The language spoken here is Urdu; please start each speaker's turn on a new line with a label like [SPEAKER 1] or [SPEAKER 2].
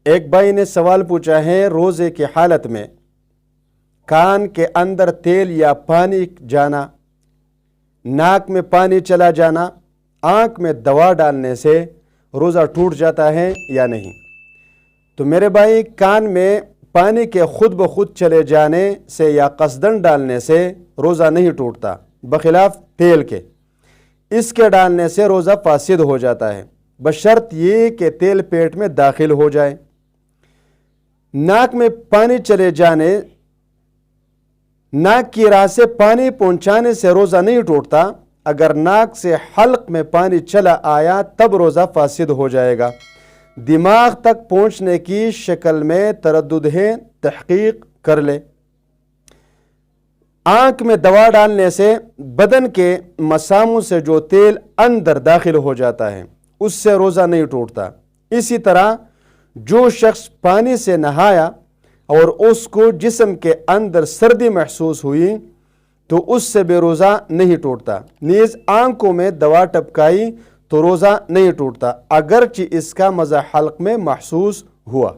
[SPEAKER 1] ایک بھائی نے سوال پوچھا ہے، روزے کی حالت میں کان کے اندر تیل یا پانی جانا، ناک میں پانی چلا جانا، آنکھ میں دوا ڈالنے سے روزہ ٹوٹ جاتا ہے یا نہیں؟ تو میرے بھائی، کان میں پانی کے خود بخود چلے جانے سے یا قصدن ڈالنے سے روزہ نہیں ٹوٹتا، بخلاف تیل کے۔ اس کے ڈالنے سے روزہ فاسد ہو جاتا ہے، بشرط یہ کہ تیل پیٹ میں داخل ہو جائے۔ ناک میں پانی چلے جانے، ناک کی راہ سے پانی پہنچانے سے روزہ نہیں ٹوٹتا، اگر ناک سے حلق میں پانی چلا آیا تب روزہ فاسد ہو جائے گا۔ دماغ تک پہنچنے کی شکل میں تردد ہے، تحقیق کر لے۔ آنکھ میں دوا ڈالنے سے بدن کے مساموں سے جو تیل اندر داخل ہو جاتا ہے اس سے روزہ نہیں ٹوٹتا۔ اسی طرح جو شخص پانی سے نہایا اور اس کو جسم کے اندر سردی محسوس ہوئی تو اس سے بھی روزہ نہیں ٹوٹتا۔ نیز آنکھوں میں دوا ٹپکائی تو روزہ نہیں ٹوٹتا، اگرچہ اس کا مزہ حلق میں محسوس ہوا۔